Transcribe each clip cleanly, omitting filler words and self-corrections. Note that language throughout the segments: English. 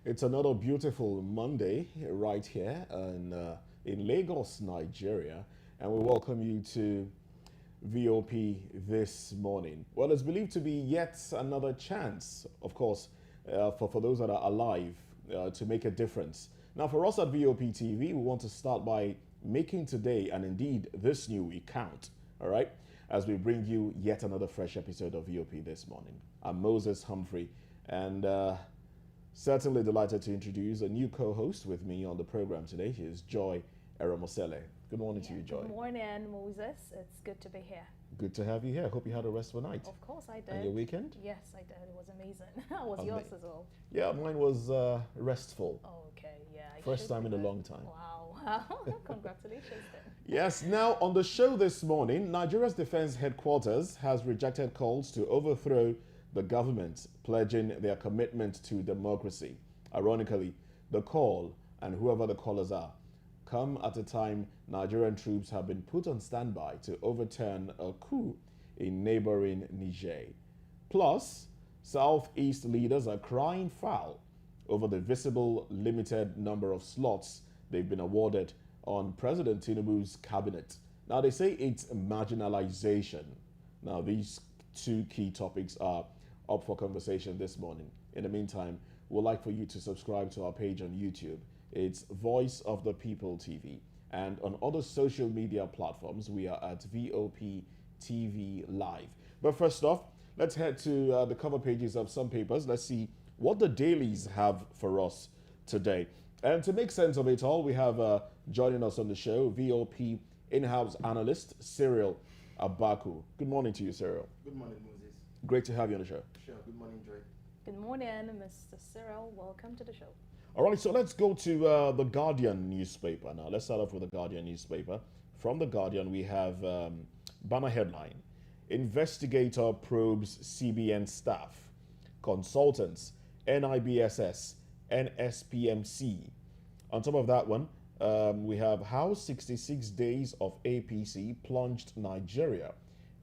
It's another beautiful Monday right here in Lagos, Nigeria, and we welcome you to VOP this morning. Well, it's believed to be yet another chance, of course, for those that are alive to make a difference. Now, for us at VOP TV, we want to start by making today and indeed this new week count, all right, as we bring you yet another fresh episode of VOP this morning. I'm Moses Humphrey, and certainly delighted to introduce a new co-host with me on the program today. She is Joy Eramosele. Good morning to you, Joy. Good morning, Moses. It's good to be here. Good to have you here. Hope you had a restful night. Of course I did. And your weekend? Yes, I did. It was amazing. How was yours as well? Yeah, mine was restful. Oh, okay, yeah. First time in a long time. Wow. Congratulations then. Yes, now on the show this morning, Nigeria's defense headquarters has rejected calls to overthrow the government, pledging their commitment to democracy. Ironically, the call, and whoever the callers are, come at a time Nigerian troops have been put on standby to overturn a coup in neighboring Niger. Plus, Southeast leaders are crying foul over the visible limited number of slots they've been awarded on President Tinubu's cabinet. Now, they say it's marginalization. Now, these two key topics are up for conversation this morning. In the meantime, we'd like for you to subscribe to our page on YouTube. It's Voice of the People TV. And on other social media platforms, we are at VOP TV Live. But first off, let's head to the cover pages of some papers. Let's see what the dailies have for us today. And to make sense of it all, we have joining us on the show, VOP in-house analyst, Cyril Abaku. Good morning to you, Cyril. Good morning, Moses. Great to have you on the show. Sure. Good morning, Joy. Good morning, Mr. Cyril. Welcome to the show. All right, so let's go to the Guardian newspaper now. Let's start off with the Guardian newspaper. From the Guardian, we have banner headline: Investigator probes CBN staff, consultants, NIBSS, NSPMC. On top of that one, we have how 66 days of APC plunged Nigeria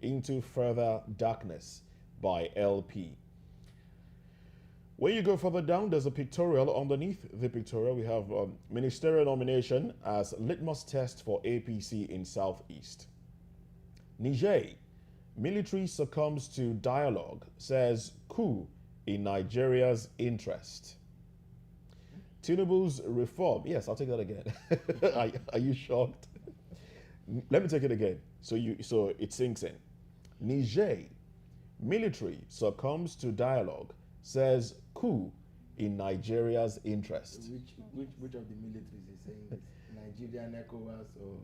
into further darkness by LP. When you go further down, there's a pictorial. Underneath the pictorial, we have ministerial nomination as litmus test for APC in Southeast. Niger, military succumbs to dialogue, says coup in Nigeria's interest. Tinubu's reform. Yes, I'll take that again. Are you shocked? Let me take it again so it sinks in. Niger, military succumbs to dialogue, says coup in Nigeria's interest. Which of the militaries is saying this? Nigerian ECOWAS or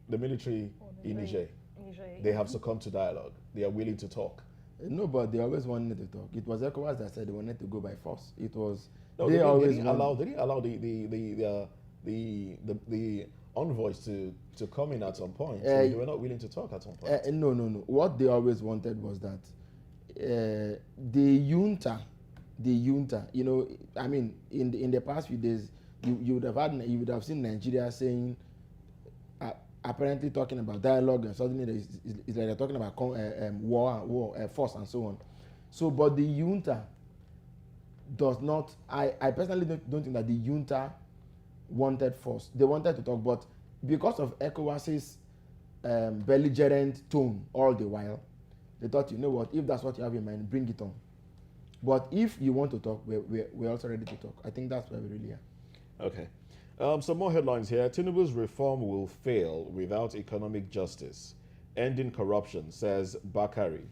the military in Niger? They have succumbed to dialogue. They are willing to talk. No, but they always wanted to talk. It was ECOWAS that said they wanted to go by force. It was no, they didn't allow the envoys to come in at some point. So they were not willing to talk at some point. No. What they always wanted was that the junta, you know, I mean, in the past few days, you would have seen Nigeria saying, apparently talking about dialogue, and suddenly it's like they're talking about war, force, and so on. So, but the junta does not. I personally don't think that the junta wanted force. They wanted to talk, but because of ECOWAS's belligerent tone all the while, they thought, you know what, if that's what you have in mind, bring it on. But if you want to talk, we're also ready to talk. I think that's where we really are. Okay. Some more headlines here. Tinubu's reform will fail without economic justice. Ending corruption, says Bakari.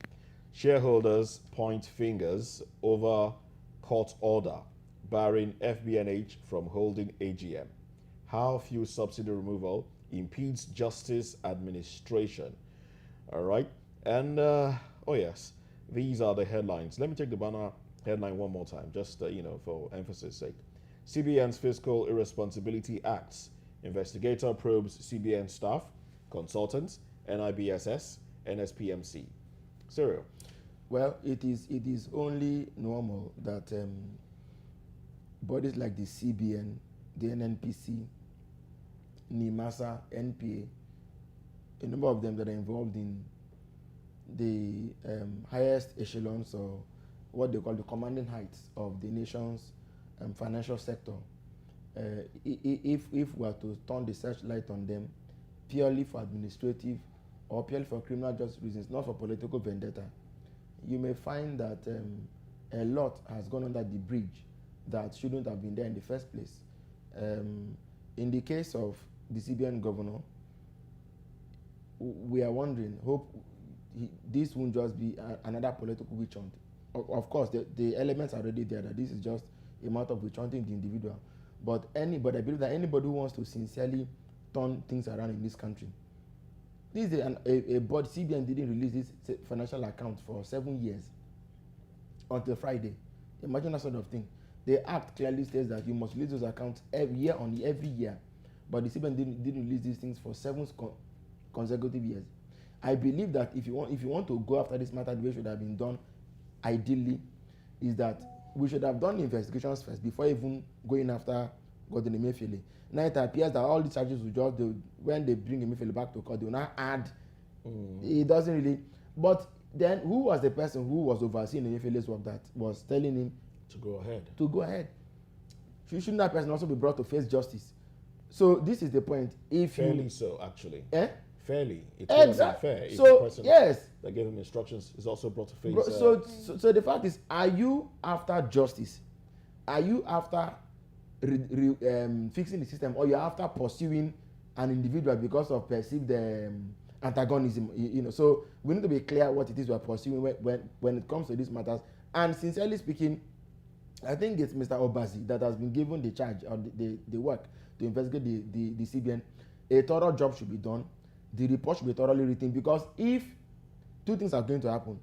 Shareholders point fingers over court order, barring FBNH from holding AGM. How fuel subsidy removal impedes justice administration. All right. And, oh yes, these are the headlines. Let me take the banner headline one more time, just, for emphasis sake. CBN's Fiscal Irresponsibility Acts. Investigator probes CBN staff, consultants, NIBSS, NSPMC. Cyril. Well, it is only normal that bodies like the CBN, the NNPC, NIMASA, NPA, a number of them that are involved in the highest echelons, or what they call the commanding heights of the nation's financial sector, if we are to turn the searchlight on them purely for administrative or purely for criminal justice reasons, not for political vendetta, you may find that a lot has gone under the bridge that shouldn't have been there in the first place. In the case of the CBN governor, we are wondering, this won't just be another political witch hunt. Of course, the elements are already there, that this is just a matter of witch hunting the individual. But I believe that anybody who wants to sincerely turn things around in this country, this is a board. CBN didn't release this financial account for 7 years until Friday. Imagine that sort of thing. The act clearly states that you must release those accounts every year, but the CBN didn't release these things for 7 consecutive years. I believe that if you want to go after this matter, the way it should have been done, ideally, is that we should have done investigations first before even going after Godwin Emefiele. Now it appears that all these charges will just, when they bring Emefiele back to court, they will not add. It doesn't really. But then, who was the person who was overseeing Emefiele's work that was telling him to go ahead? Shouldn't that person also be brought to face justice? So this is the point. Fairly so, actually. Fairly. It's exactly. fair. So the person yes, that gave him instructions is also brought to face. So the fact is, are you after justice? Are you after fixing the system, or you're after pursuing an individual because of perceived antagonism? So we need to be clear what it is we are pursuing when it comes to these matters. And sincerely speaking, I think it's Mr. Obazi that has been given the charge or the work to investigate the CBN. A thorough job should be done. The report should be thoroughly written, because if 2 things are going to happen,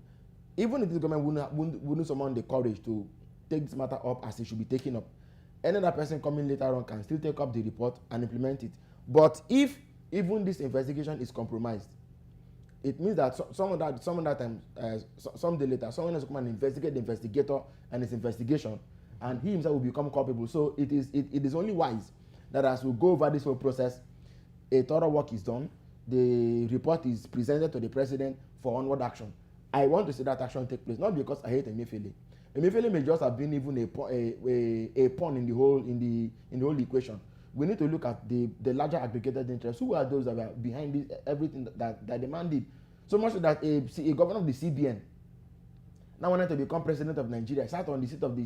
even if the government wouldn't summon the courage to take this matter up as it should be taken up, another person coming later on can still take up the report and implement it. But if even this investigation is compromised, it means that some day later, someone has to come and investigate the investigator and his investigation, and he himself will become culpable. So it is only wise that as we go over this whole process, a thorough work is done. The report is presented to the president for onward action. I want to see that action take place, not because I hate Emefiele. Emefiele may just have been even a pawn in the whole equation. We need to look at the larger aggregated interests. Who are those that are behind this, everything that the man did? So much that a governor of the CBN now wanted to become president of Nigeria, sat on the seat of the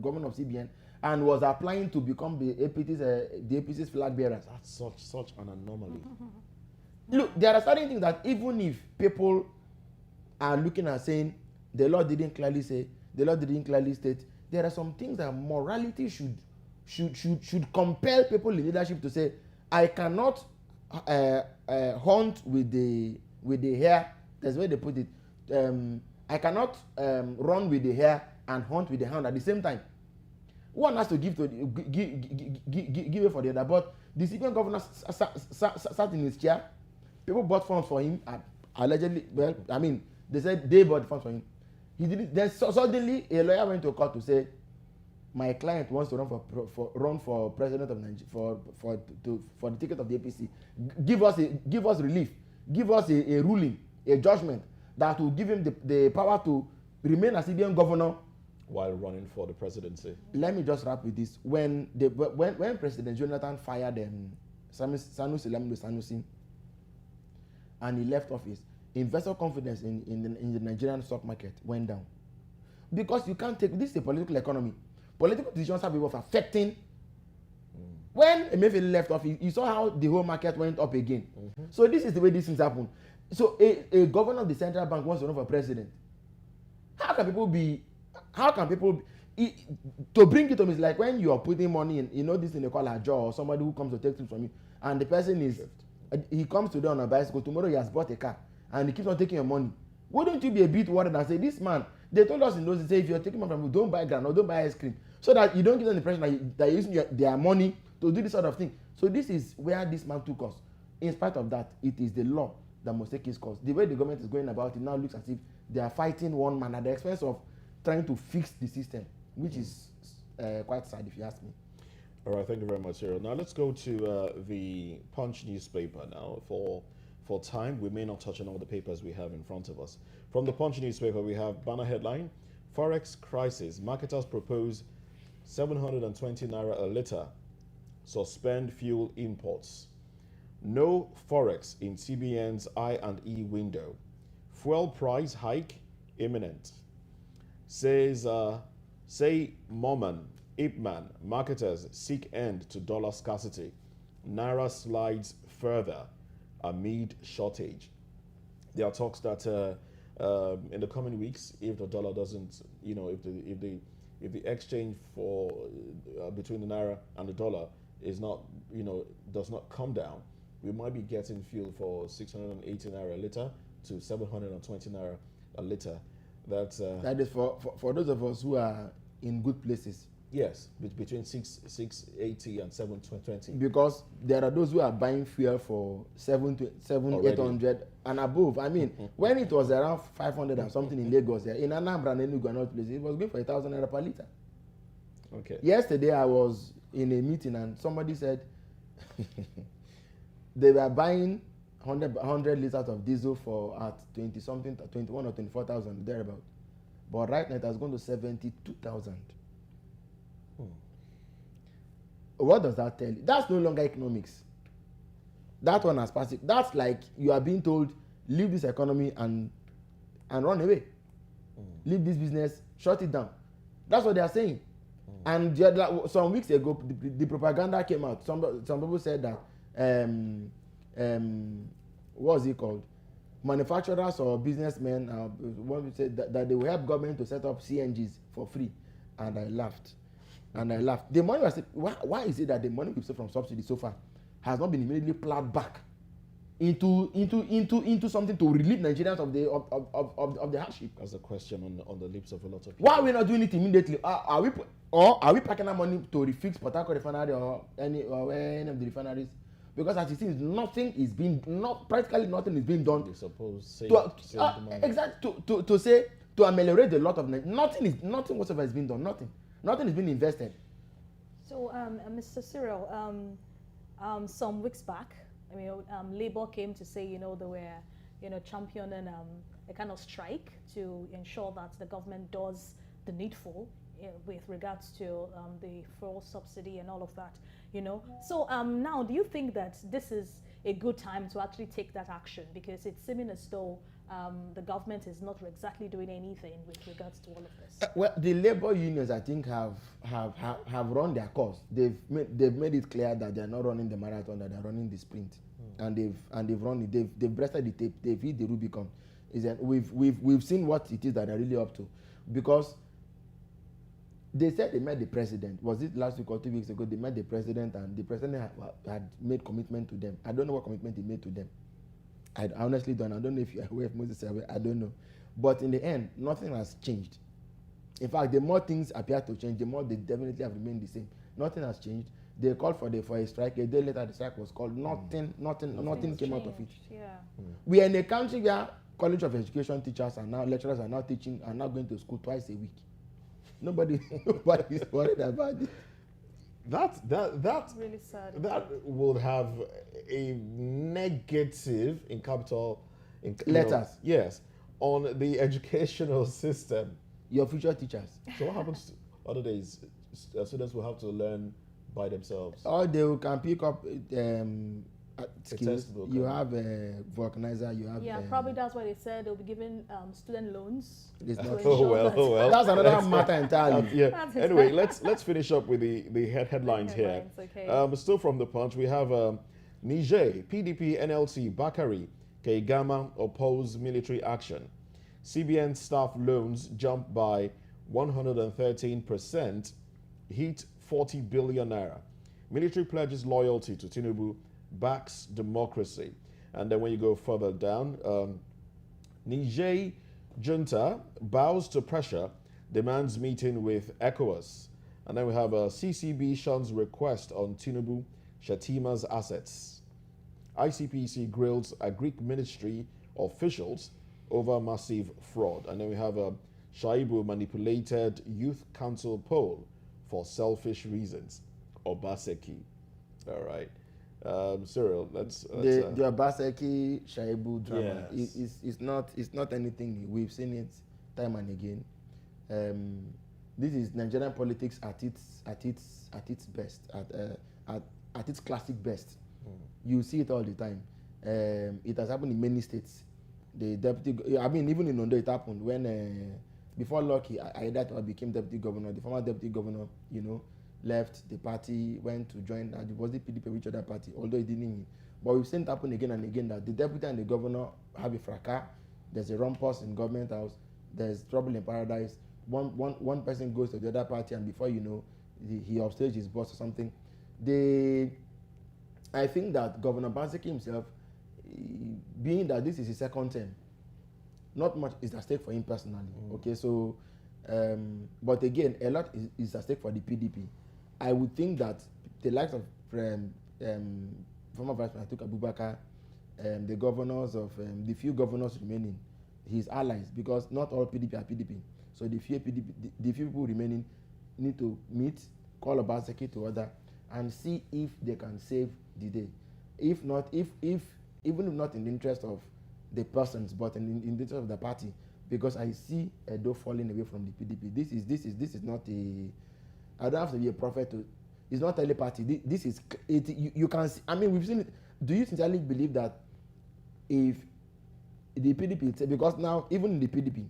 governor of CBN, and was applying to become the APC's flag bearers. That's such an anomaly. Look, there are certain things that even if people are looking at saying the law didn't clearly say, the law didn't clearly state, there are some things that morality should compel people in leadership to say, I cannot hunt with the hare. That's where they put it. I cannot run with the hare and hunt with the hound at the same time. One has to give it for the other. But the CBN governor sat in his chair. People bought funds for him, allegedly. Well, I mean, they said they bought funds for him. He didn't. Then suddenly, a lawyer went to court to say, my client wants to run for president of Nigeria for the ticket of the APC. Give us relief. Give us a ruling, a judgment that will give him the power to remain as CBN governor while running for the presidency. Let me just wrap with this. When President Jonathan fired Sanusi and he left office, investor confidence in the Nigerian stock market went down, because you can't take this is a political economy. Political decisions have a way of affecting. When Emefiele left office, you saw how the whole market went up again. So this is the way these things happen. So a governor of the central bank wants to run for president. How can people be to bring it home is like when you are putting money in, this thing they call a jaw, or somebody who comes to take things from you, and the person is he comes today on a bicycle, tomorrow he has bought a car, and he keeps on taking your money. Wouldn't you be a bit worried and say, this man, they told us in those days, say, if you're taking money from you, don't buy granola, don't buy ice cream, so that you don't give them the impression that you're using their money to do this sort of thing. So this is where this man took us. In spite of that, it is the law that must take his course. The way the government is going about it now looks as if they are fighting one man at the expense of trying to fix the system, which is quite sad if you ask me. All right, thank you very much, Cyril. Now let's go to the Punch newspaper now. For time, we may not touch on all the papers we have in front of us. From the Punch newspaper, we have banner headline, Forex crisis. Marketers propose 720 naira a litre. Suspend fuel imports. No forex in CBN's I&E window. Fuel price hike imminent. Say Mormon, Ipman, marketers seek end to dollar scarcity. Naira slides further amid shortage. There are talks that in the coming weeks, if the dollar doesn't, if the exchange for between the naira and the dollar is not, does not come down, we might be getting fuel for 680 naira a litre to 720 naira a litre. That is for those of us who are in good places. Yes, between 680 and 720. Because there are those who are buying fuel for 800 and above. I mean, when it was around 500 and something in Lagos, in Anambra and Enugu and other places, it was going for 1,000 naira per litre. Okay. Yesterday I was in a meeting and somebody said they were buying 100 liters of diesel for at 20 something, 21 or 24,000 thereabout. But right now it has gone to 72,000. What does that tell you? That's no longer economics. That one has passed. That's like you are being told, leave this economy and run away. Leave this business, shut it down. That's what they are saying. And some weeks ago, the propaganda came out. Some people said that what was it called? Manufacturers or businessmen that they will help government to set up CNGs for free, and I laughed. The money was why is it that the money we've saved from subsidy so far has not been immediately plowed back into something to relieve Nigerians of the hardship? That's a question on the lips of a lot of people. Why are we not doing it immediately? Are we packing our money to refix Port Harcourt refinery or any of the refineries? Because as it seems, practically nothing is being done. They suppose save the money. Exactly to ameliorate the lot of nothing whatsoever is being done. Nothing is being invested. So, Mr. Cyril, some weeks back, Labour came to say, they were, championing a kind of strike to ensure that the government does the needful with regards to the fuel subsidy and all of that, So now, do you think that this is a good time to actually take that action? Because it's seeming as though the government is not exactly doing anything with regards to all of this. Well, the labor unions, I think, have run their course. They've made it clear that they're not running the marathon, that they're running the sprint, and they've run it. They've breasted the tape. They've hit the Rubicon. We've seen what it is that they're really up to, because they said they met the president. Was it last week or 2 weeks ago? They met the president, and the president had made commitment to them. I don't know what commitment he made to them. I honestly don't. I don't know if you're aware of Moses. I don't know. But in the end, nothing has changed. In fact, the more things appear to change, the more they definitely have remained the same. Nothing has changed. They called for a strike. A day later, the strike was called. Nothing came out of it. Yeah. We are in a country where College of Education teachers and now lecturers are now going to school twice a week. Nobody is worried about it. That's really sad. That would have a negative in capital letters. Yes, on the educational system. Your future teachers. So what happens to other days? Students will have to learn by themselves. Or they can pick up skills. You have a vulcanizer. You have probably that's why they said they'll be giving student loans. It's not well. That's another matter entirely. Anyway, let's finish up with the headlines here. Okay. Still from the Punch, we have Niger, PDP, NLC, Bakari, Keigama oppose military action. CBN staff loans jump by 113%, hit 40 billion naira. Military pledges loyalty to Tinubu, backs democracy. And then when you go further down, Niger junta bows to pressure, demands meeting with ECOWAS. And then we have CCB shuns request on Tinubu, Shetima's assets. ICPC grills a Greek ministry officials over massive fraud. And then we have Shaibu manipulated youth council poll for selfish reasons. Obaseki. All right. Cyril, let's the Obaseki Shaibu drama. Yes. It's not anything new. We've seen it time and again. this is Nigerian politics at its best, at its classic best. You see it all the time. It has happened in many states. The deputy, I mean, even in Ondo, it happened when before Lucky, I became deputy governor. The former deputy governor, you know, left the party, went to join. It was the PDP, which other party, although it didn't win. But we've seen it happen again and again that the deputy and the governor have a fracas. There's a rumpus in government house. There's trouble in paradise. One person goes to the other party, and before you know, he upstage his boss or something. I think that Governor Banseki himself, being that this is his second term, not much is at stake for him personally. Okay, so, but again, a lot is at stake for the PDP. I would think that the likes of former Vice President Abubakar, the governors of the few governors remaining, his allies, because not all PDP are PDP. So the few people remaining need to meet, call Obaseki to order, and see if they can save the day. If not, even if not in the interest of the persons, but in the interest of the party, because I see Edo falling away from the PDP. This is not a. I don't have to be a prophet to. It's not telepathy. This is it. You can see. I mean, we've seen it. Do you sincerely believe that if the PDP, because now even in the PDP,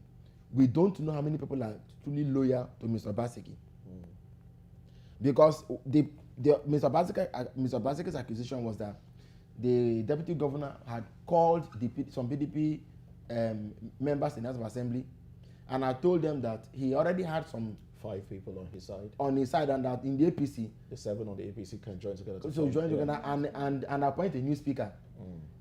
we don't know how many people are truly loyal to Mr. Obaseki, because Mr. Obaseki's accusation was that the deputy governor had called some PDP members in the House of Assembly, and I told them that he already had some 5 people on his side. And that in the APC, the 7 on the APC can join together. So join together and appoint a new speaker.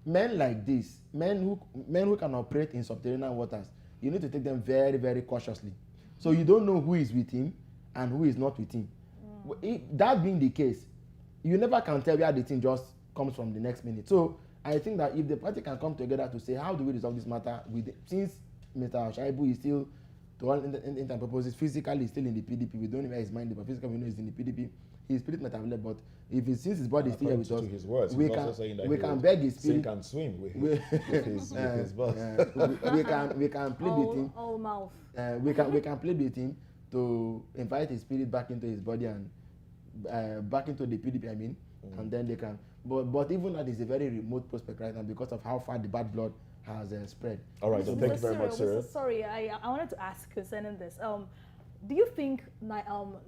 Men like this, men who can operate in subterranean waters, you need to take them very, very cautiously. So you don't know who is with him and who is not with him. That being the case, you never can tell where the thing just comes from the next minute. So I think that if the party can come together to say, how do we resolve this matter, since Mr. Shaibu is still, to all intents purposes, physically is still in the PDP, we don't know where his mind is, but physically we know he's in the PDP, his spirit might have left, but since his body is still here with us, his words, we can beg his spirit. Sink and swim with his boss. We can plead with him. All mouth. We can plead with him to invite his spirit back into his body and back into the PDP, I mean, and then they can. But even that is a very remote prospect right now because of how far the bad blood has spread. All right, so thank you very much, Cyril. Sorry, I wanted to ask concerning this. Do you think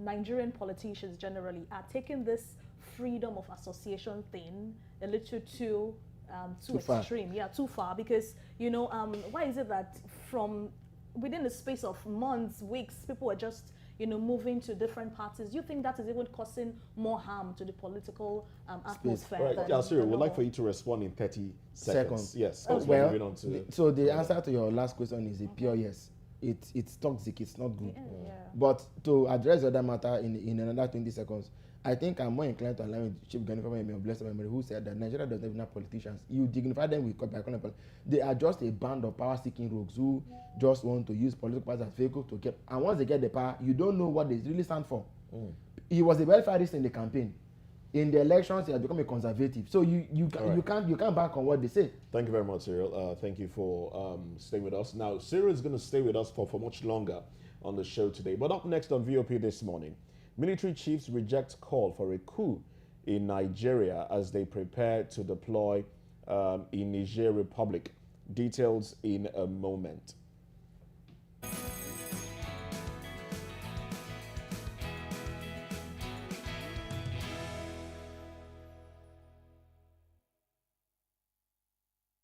Nigerian politicians generally are taking this freedom of association thing a little too extreme? Yeah, too far. Because, you know, why is it that from within the space of months, weeks, people are just, you know, moving to different parties? Do you think that is even causing more harm to the political atmosphere? Right. Yeah, Cyril, we'd like for you to respond in 30 seconds. Yes. Well, so the answer to your last question is a pure yes. It's toxic. It's not good. Yeah. But to address the other matter in another 20 seconds, I think I'm more inclined to align with Chief Ganifa Blessed Memory, who said that Nigeria doesn't have enough politicians. You dignify them with by calling them. They are just a band of power-seeking rogues who just want to use political powers as vehicles to get. And once they get the power, you don't know what they really stand for. He was a welfareist in the campaign. In the elections, he has become a conservative. So you can't back on what they say. Thank you very much, Cyril. Thank you for staying with us. Now, Cyril is going to stay with us for much longer on the show today. But up next on VOP this morning, military chiefs reject call for a coup in Nigeria as they prepare to deploy in Niger Republic. Details in a moment.